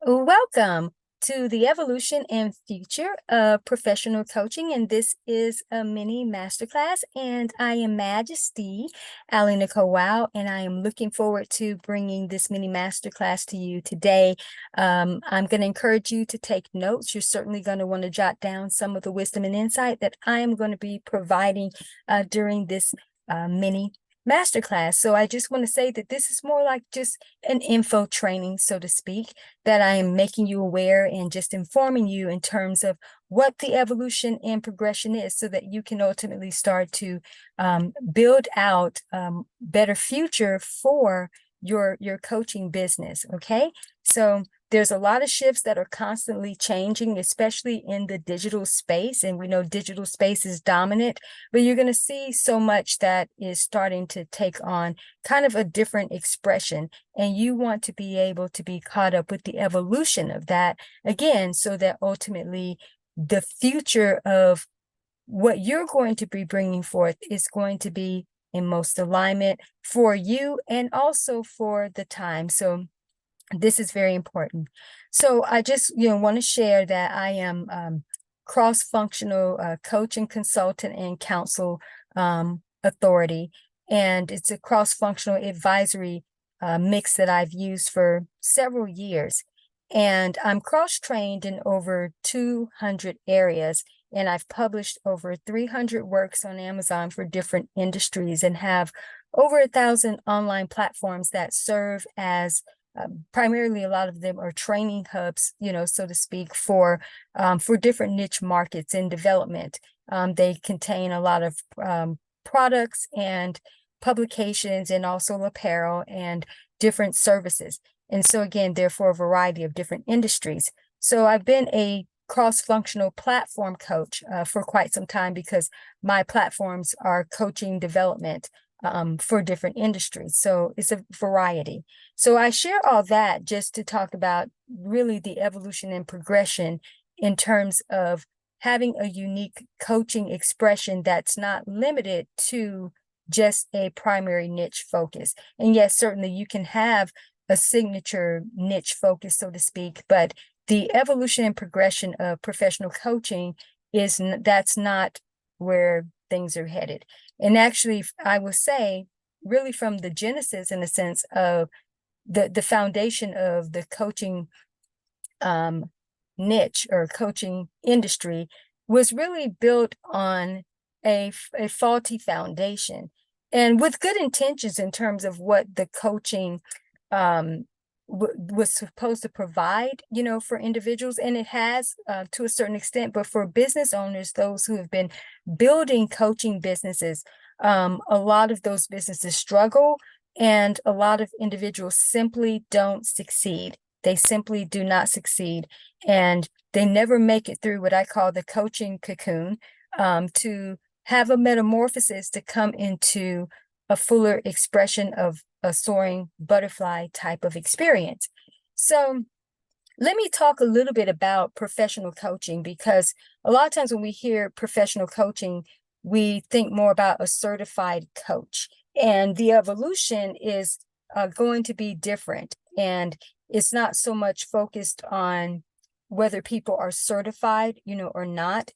Welcome to the evolution and future of professional coaching. And this is a mini masterclass. And I am Majesty Ali Nicole Wow, and I am looking forward to bringing this mini masterclass to you today. I'm going to encourage you to take notes. You're certainly going to want to jot down some of the wisdom and insight that I am going to be providing during this mini masterclass. So I just want to say that this is more like just an info training, so to speak, that I am making you aware and just informing you in terms of what the evolution and progression is so that you can ultimately start to build out better future for your coaching business. Okay. So there's a lot of shifts that are constantly changing, especially in the digital space. And we know digital space is dominant, but you're going to see so much that is starting to take on kind of a different expression. And you want to be able to be caught up with the evolution of that again, so that ultimately the future of what you're going to be bringing forth is going to be in most alignment for you and also for the time. So this is very important. So I just, want to share that I am cross-functional coach and consultant and counsel authority. And it's a cross-functional advisory mix that I've used for several years. And I'm cross-trained in over 200 areas. And I've published over 300 works on Amazon for different industries and have over 1,000 online platforms that serve as primarily a lot of them are training hubs, so to speak, for different niche markets in development. They contain a lot of products and publications and also apparel and different services. And so again, they're for a variety of different industries. So I've been a cross-functional platform coach for quite some time because my platforms are coaching development for different industries. So it's a variety. So I share all that just to talk about really the evolution and progression in terms of having a unique coaching expression that's not limited to just a primary niche focus. And yes, certainly you can have a signature niche focus, so to speak, but the evolution and progression of professional coaching that's not where things are headed. And actually, I will say, really from the genesis, in a sense of the foundation of the coaching niche or coaching industry was really built on a faulty foundation and with good intentions in terms of what the coaching was supposed to provide, for individuals. And it has to a certain extent, but for business owners, those who have been building coaching businesses, a lot of those businesses struggle and a lot of individuals simply don't succeed. They simply do not succeed. And they never make it through what I call the coaching cocoon to have a metamorphosis to come into a fuller expression of a soaring butterfly type of experience. So let me talk a little bit about professional coaching, because a lot of times when we hear professional coaching, we think more about a certified coach, and the evolution is going to be different. And it's not so much focused on whether people are certified, or not,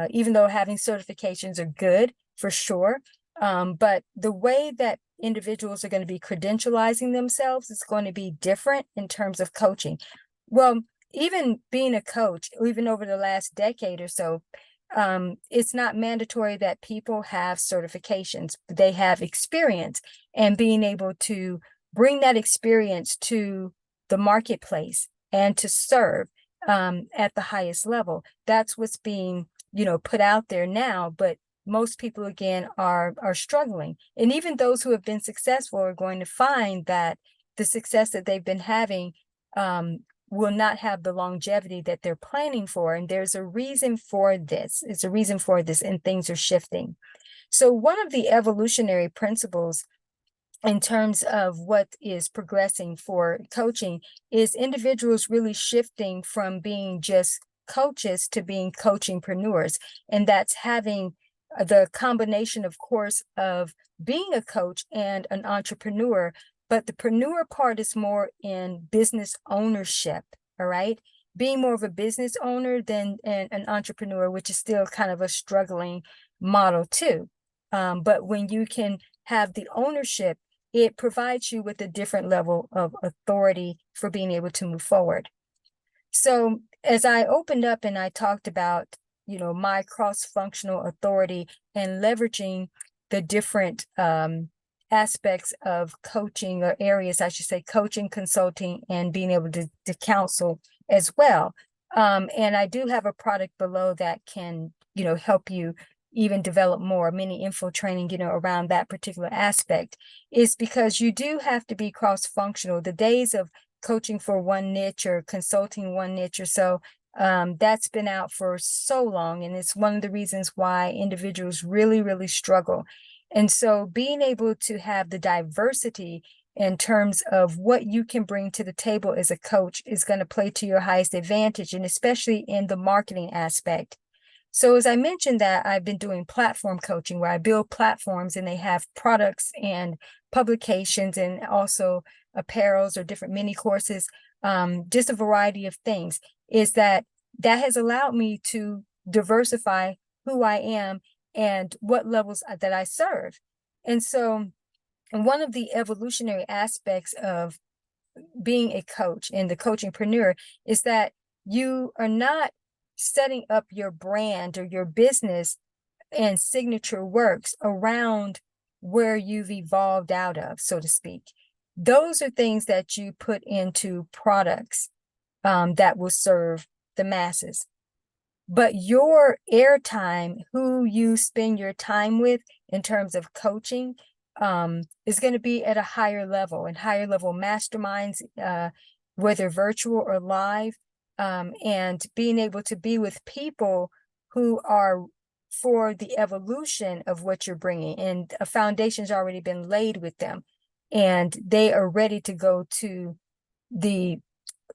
even though having certifications are good for sure. But the way that individuals are going to be credentializing themselves is going to be different in terms of coaching. Well, even being a coach, even over the last decade or so, it's not mandatory that people have certifications. They have experience, and being able to bring that experience to the marketplace and to serve at the highest level. That's what's being, put out there now. But most people, again, are struggling. And even those who have been successful are going to find that the success that they've been having will not have the longevity that they're planning for. And there's a reason for this. It's a reason for this, and things are shifting. So one of the evolutionary principles in terms of what is progressing for coaching is individuals really shifting from being just coaches to being coachingpreneurs. And that's having the combination, of course, of being a coach and an entrepreneur, but the preneur part is more in business ownership. all right? Being more of a business owner than an entrepreneur, which is still kind of a struggling model too. But when you can have the ownership, it provides you with a different level of authority for being able to move forward. So as I opened up and I talked about, my cross-functional authority and leveraging the different aspects of coaching, or areas, I should say, coaching, consulting, and being able to counsel as well. And I do have a product below that can, help you even develop more mini info training, around that particular aspect, is because you do have to be cross-functional. The days of coaching for one niche or consulting one niche or so, that's been out for so long. And it's one of the reasons why individuals really, really struggle. And so being able to have the diversity in terms of what you can bring to the table as a coach is going to play to your highest advantage, and especially in the marketing aspect. So as I mentioned, that I've been doing platform coaching where I build platforms and they have products and publications and also apparels or different mini courses, just a variety of things, is that has allowed me to diversify who I am and what levels that I serve. And so one of the evolutionary aspects of being a coach and the coachingpreneur is that you are not setting up your brand or your business and signature works around where you've evolved out of, so to speak. Those are things that you put into products that will serve the masses. But your airtime, who you spend your time with in terms of coaching, is going to be at a higher level, and higher level masterminds, whether virtual or live, and being able to be with people who are for the evolution of what you're bringing, and a foundation's already been laid with them, and they are ready to go to the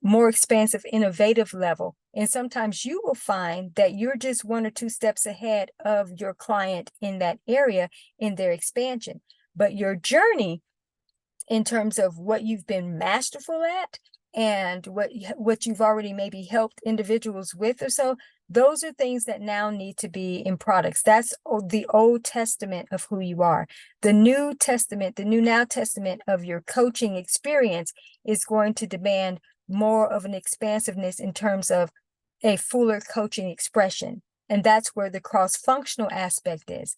more expansive, innovative level. And sometimes you will find that you're just 1 or 2 steps ahead of your client in that area in their expansion. But your journey in terms of what you've been masterful at and what you've already maybe helped individuals with or so, those are things that now need to be in products. That's the Old Testament of who you are. The New Testament, the New Now Testament of your coaching experience is going to demand more of an expansiveness in terms of a fuller coaching expression. And that's where the cross-functional aspect is.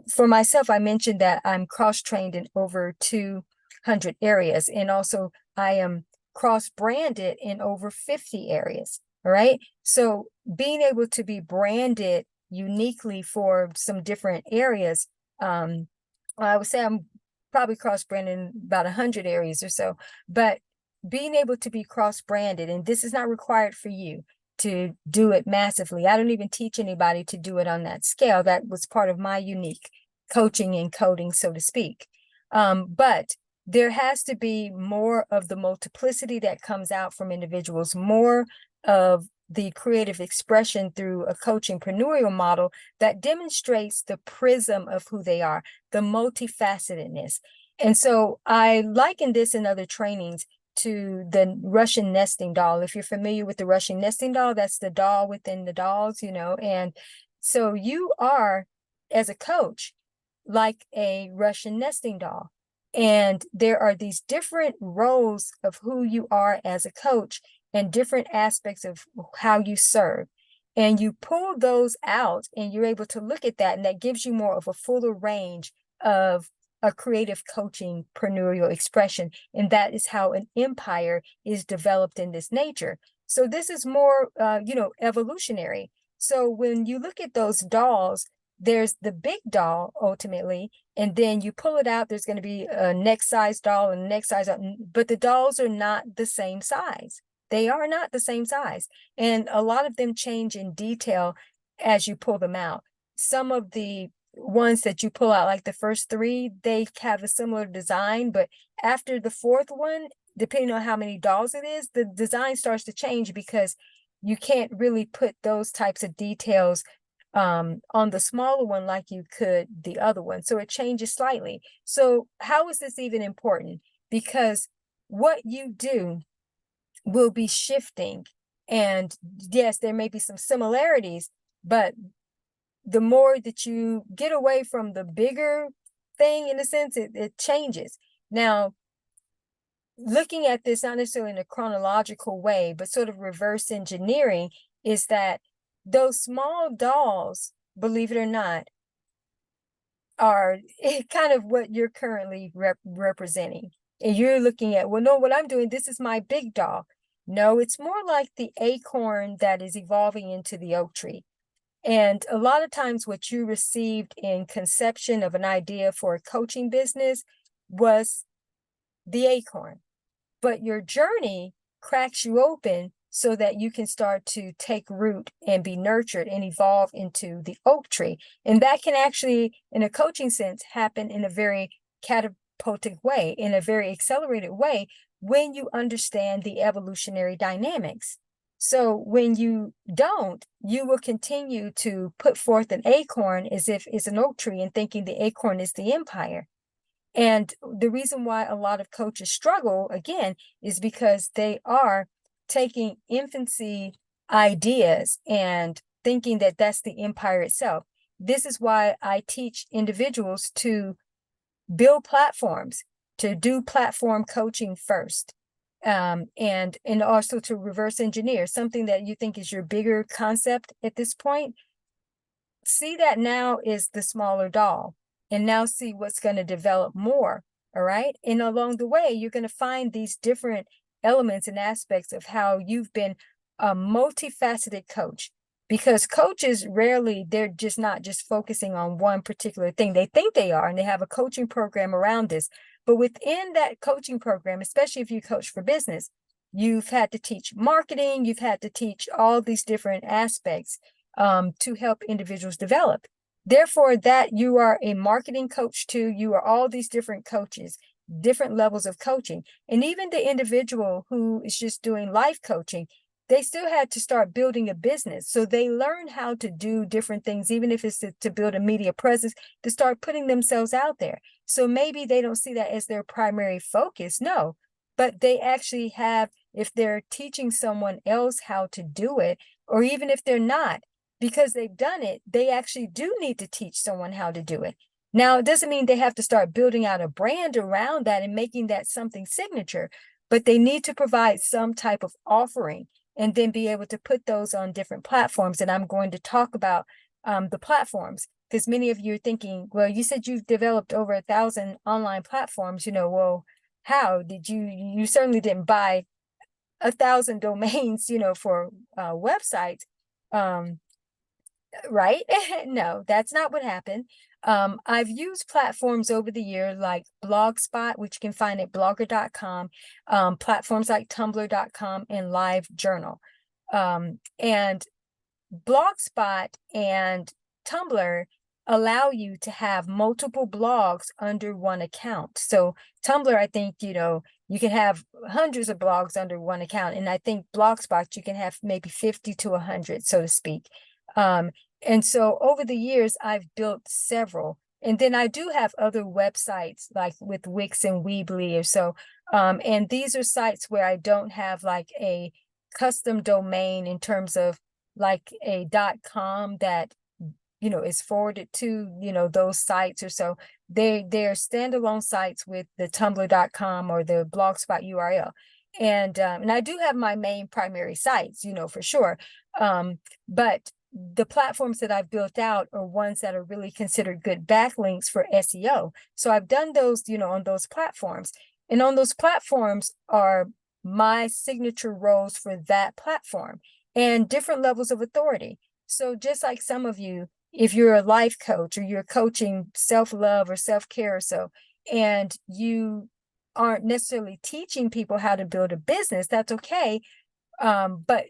For myself, I mentioned that I'm cross-trained in over 200 areas, and also I am cross-branded in over 50 areas. All right. So being able to be branded uniquely for some different areas, I would say I'm probably cross-branded in about 100 areas or so, but being able to be cross-branded, and this is not required for you to do it massively. I don't even teach anybody to do it on that scale. That was part of my unique coaching and coding, so to speak. But there has to be more of the multiplicity that comes out from individuals, more of the creative expression through a coachingpreneurial model that demonstrates the prism of who they are, the multifacetedness. And so I liken this in other trainings to the Russian nesting doll. If you're familiar with the Russian nesting doll, that's the doll within the dolls, and so you are, as a coach, like a Russian nesting doll. And there are these different roles of who you are as a coach and different aspects of how you serve. And you pull those out and you're able to look at that, and that gives you more of a fuller range of a creative coaching preneurial expression. And that is how an empire is developed in this nature. So this is more, evolutionary. So when you look at those dolls, there's the big doll ultimately, and then you pull it out, there's going to be a next size doll and next size, but the dolls are not the same size. They are not the same size. And a lot of them change in detail as you pull them out. Some of the ones that you pull out, like the first 3, they have a similar design, but after the 4th one, depending on how many dolls it is, the design starts to change because you can't really put those types of details on the smaller one like you could the other one. So it changes slightly. So how is this even important? Because what you do will be shifting. And yes, there may be some similarities, but the more that you get away from the bigger thing, in a sense, it changes. Now, looking at this not necessarily in a chronological way, but sort of reverse engineering, is that those small dolls, believe it or not, are kind of what you're currently representing. And you're looking at, well, no, what I'm doing, this is my big doll. No, it's more like the acorn that is evolving into the oak tree. And a lot of times what you received in conception of an idea for a coaching business was the acorn, but your journey cracks you open so that you can start to take root and be nurtured and evolve into the oak tree. And that can actually, in a coaching sense, happen in a very catapultic way, in a very accelerated way, when you understand the evolutionary dynamics. So when you don't, you will continue to put forth an acorn as if it's an oak tree and thinking the acorn is the empire. And the reason why a lot of coaches struggle, again, is because they are taking infancy ideas and thinking that that's the empire itself. This is why I teach individuals to build platforms, to do platform coaching first, and also to reverse engineer something that you think is your bigger concept at this point. See that now is the smaller doll, and now see what's going to develop more. All right. And along the way, you're going to find these different elements and aspects of how you've been a multifaceted coach. Because coaches rarely, they're just not just focusing on one particular thing. They think they are, and they have a coaching program around this. But within that coaching program, especially if you coach for business, you've had to teach marketing, you've had to teach all these different aspects to help individuals develop. Therefore, that you are a marketing coach too, you are all these different coaches, different levels of coaching. And even the individual who is just doing life coaching, they still had to start building a business. So they learn how to do different things, even if it's to build a media presence, to start putting themselves out there. So maybe they don't see that as their primary focus, no, but they actually have, if they're teaching someone else how to do it, or even if they're not, because they've done it, they actually do need to teach someone how to do it. Now, it doesn't mean they have to start building out a brand around that and making that something signature, but they need to provide some type of offering and then be able to put those on different platforms. And I'm going to talk about the platforms, because many of you are thinking, well, you said you've developed over 1,000 online platforms, well, how did you certainly didn't buy 1,000 domains, for websites. Right? No, that's not what happened. I've used platforms over the year like Blogspot, which you can find at blogger.com, platforms like tumblr.com and LiveJournal. And Blogspot and Tumblr allow you to have multiple blogs under one account. So Tumblr, I think, you can have hundreds of blogs under one account. And I think Blogspot, you can have maybe 50 to 100, so to speak. And so over the years, I've built several. And then I do have other websites like with Wix and Weebly or so. And these are sites where I don't have like a custom domain in terms of like a .com that, is forwarded to, those sites or so. They're standalone sites with the tumblr.com or the Blogspot URL. And I do have my main primary sites, for sure. But the platforms that I've built out are ones that are really considered good backlinks for SEO. So I've done those, on those platforms. And on those platforms are my signature roles for that platform and different levels of authority. So just like some of you, if you're a life coach or you're coaching self-love or self-care or so, and you aren't necessarily teaching people how to build a business, that's okay. But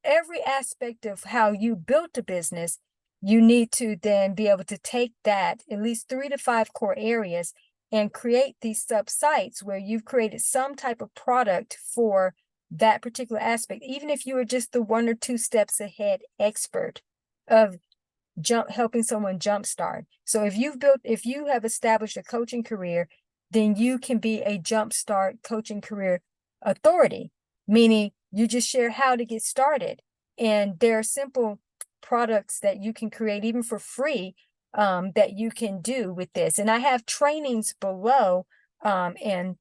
every aspect of how you built a business, you need to then be able to take that at least 3 to 5 core areas and create these sub sites where you've created some type of product for that particular aspect, even if you are just the 1 or 2 steps ahead expert of helping someone jumpstart. So if you have established a coaching career, then you can be a jumpstart coaching career authority, meaning You just share how to get started. And there are simple products that you can create even for free that you can do with this. And I have trainings below and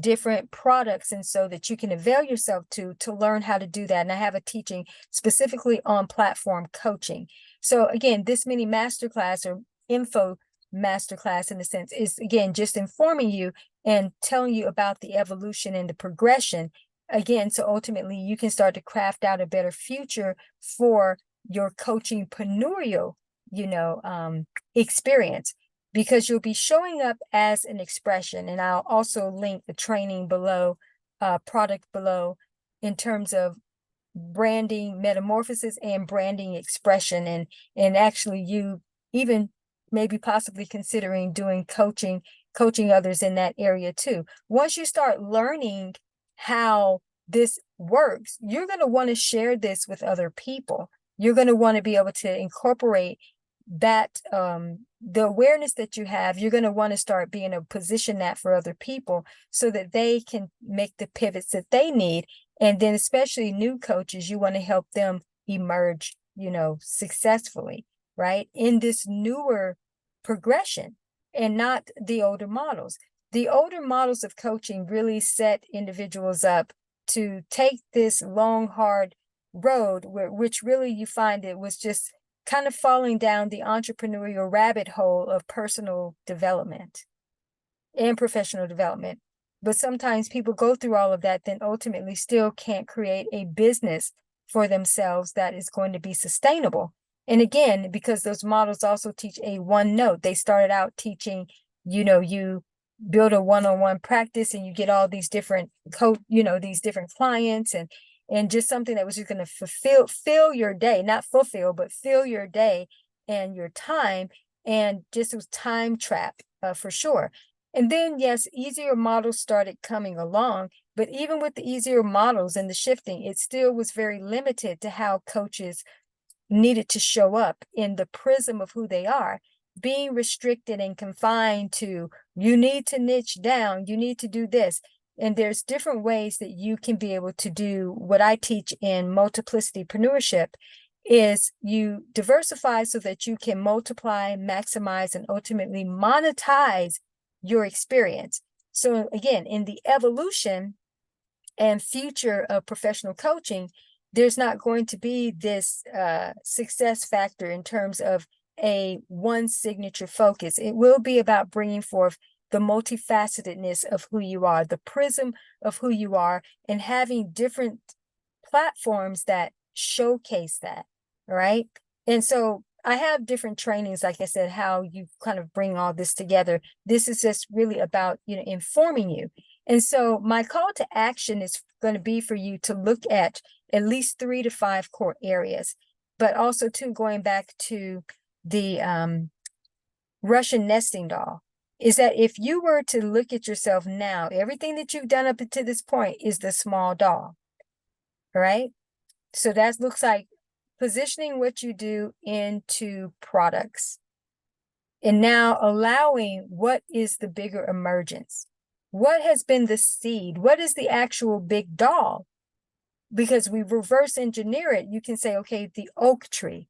different products, and so that you can avail yourself to learn how to do that. And I have a teaching specifically on platform coaching. So again, this mini masterclass or info masterclass in a sense is again just informing you and telling you about the evolution and the progression again, so ultimately you can start to craft out a better future for your coachingpreneurial experience, because you'll be showing up as an expression. And I'll also link the training below, product below, in terms of branding metamorphosis and branding expression, and actually you even maybe possibly considering doing coaching others in that area too. Once you start learning how this works, you're going to want to share this with other people. You're going to want to be able to incorporate that the awareness that you have. You're going to want to start being able to position that for other people so that they can make the pivots that they need. And then especially new coaches, you want to help them emerge, successfully, right, in this newer progression, and not the older models. The older models of coaching really set individuals up to take this long, hard road which really you find it was just kind of falling down the entrepreneurial rabbit hole of personal development and professional development. But sometimes people go through all of that, then ultimately still can't create a business for themselves that is going to be sustainable. And again, because those models also teach a one note. They started out teaching, you build a one-on-one practice and you get all these different these different clients, and just something that was just going to fill your day, not fulfill, but fill your day and your time. And just was time trap for sure. And then, yes, easier models started coming along, but even with the easier models and the shifting, it still was very limited to how coaches needed to show up in the prism of who they are, being restricted and confined to, you need to niche down, you need to do this. And there's different ways that you can be able to do what I teach in multiplicitypreneurship, is you diversify so that you can multiply, maximize, and ultimately monetize your experience. So again, in the evolution and future of professional coaching, there's not going to be this success factor in terms of a one signature focus. It will be about bringing forth the multifacetedness of who you are, the prism of who you are, and having different platforms that showcase that, right? And so I have different trainings, like I said, how you kind of bring all this together. This is just really about, informing you. And so my call to action is going to be for you to look at least 3 to 5 core areas, but also too, going back to the Russian nesting doll, is that if you were to look at yourself now, everything that you've done up to this point is the small doll, right? So that looks like positioning what you do into products, and now allowing what is the bigger emergence. What has been the seed? What is the actual big doll? Because we reverse engineer it, you can say, okay, the oak tree.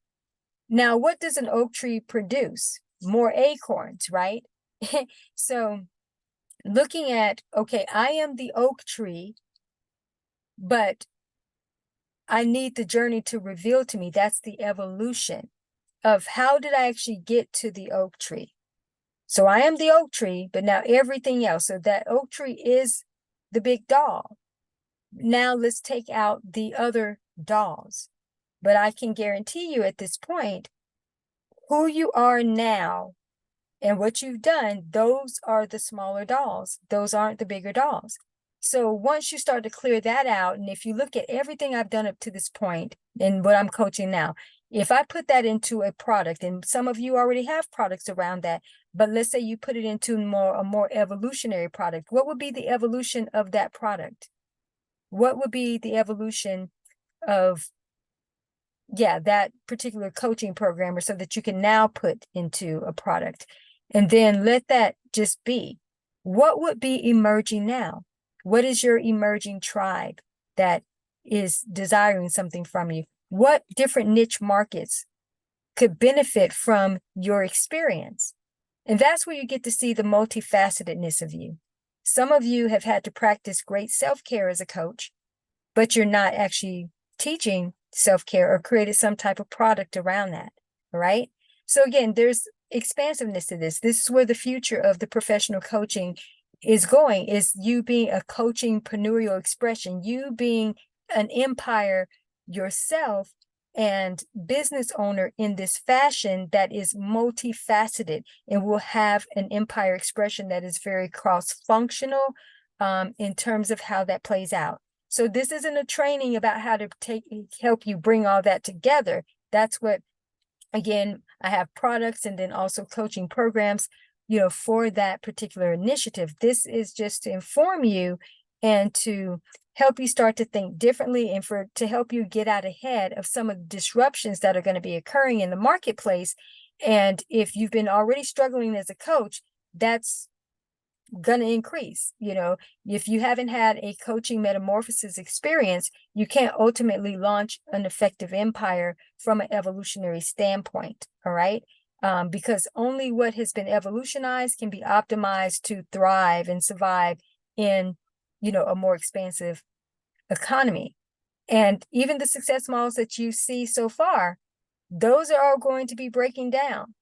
Now, what does an oak tree produce? More acorns, right? So looking at, okay, I am the oak tree, but I need the journey to reveal to me. That's the evolution of how did I actually get to the oak tree? So I am the oak tree, but now everything else. So that oak tree is the big doll. Now let's take out the other dolls. But I can guarantee you at this point, who you are now and what you've done, those are the smaller dolls. Those aren't the bigger dolls. So once you start to clear that out, and if you look at everything I've done up to this point and what I'm coaching now, if I put that into a product, and some of you already have products around that, but let's say you put it into a more evolutionary product, what would be the evolution of that product? What would be the evolution of, that particular coaching program, or so that you can now put into a product? And then let that just be. What would be emerging now? What is your emerging tribe that is desiring something from you? What different niche markets could benefit from your experience? And that's where you get to see the multifacetedness of you. Some of you have had to practice great self-care as a coach, but you're not actually teaching self-care or created some type of product around that, right? So again, there's expansiveness to this. This is where the future of the professional coaching is going, is you being a coaching entrepreneurial expression, you being an empire yourself and business owner in this fashion that is multifaceted and will have an empire expression that is very cross-functional in terms of how that plays out. So this isn't a training about how to help you bring all that together. That's what, again, I have products and then also coaching programs, for that particular initiative. This is just to inform you and to help you start to think differently and to help you get out ahead of some of the disruptions that are going to be occurring in the marketplace. And if you've been already struggling as a coach, that's going to increase. If you haven't had a coaching metamorphosis experience, you can't ultimately launch an effective empire from an evolutionary standpoint. All right. Because only what has been evolutionized can be optimized to thrive and survive in, a more expansive economy. And even the success models that you see so far, those are all going to be breaking down.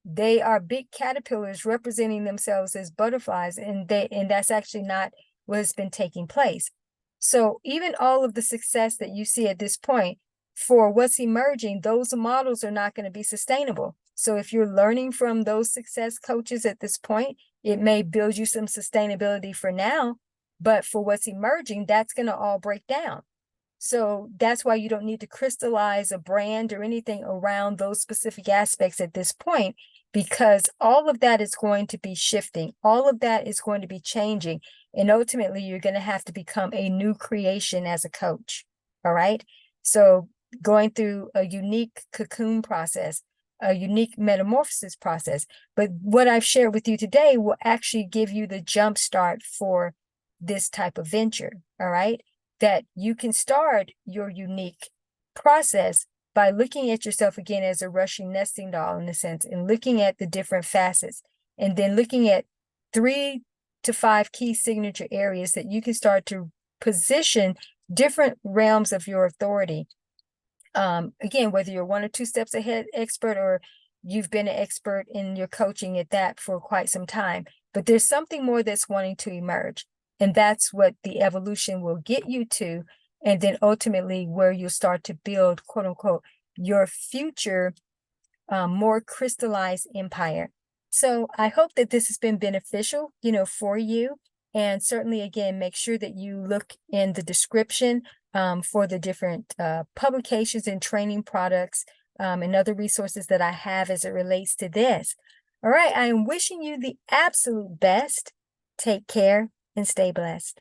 They are big caterpillars representing themselves as butterflies, and that's actually not what has been taking place. So even all of the success that you see at this point, for what's emerging, those models are not going to be sustainable. So if you're learning from those success coaches at this point, it may build you some sustainability for now, but for what's emerging, that's going to all break down. So that's why you don't need to crystallize a brand or anything around those specific aspects at this point, because all of that is going to be shifting. All of that is going to be changing. And ultimately, you're going to have to become a new creation as a coach. All right. So going through a unique cocoon process, a unique metamorphosis process. But what I've shared with you today will actually give you the jump start for this type of venture. All right. That you can start your unique process by looking at yourself again as a Russian nesting doll, in a sense, and looking at the different facets, and then looking at 3 to 5 key signature areas that you can start to position different realms of your authority. Again, whether you're 1 or 2 steps ahead expert, or you've been an expert in your coaching at that for quite some time, but there's something more that's wanting to emerge. And that's what the evolution will get you to. And then ultimately where you'll start to build, quote unquote, your future, more crystallized empire. So I hope that this has been beneficial, for you. And certainly, again, make sure that you look in the description for the different publications and training products and other resources that I have as it relates to this. All right. I am wishing you the absolute best. Take care and stay blessed.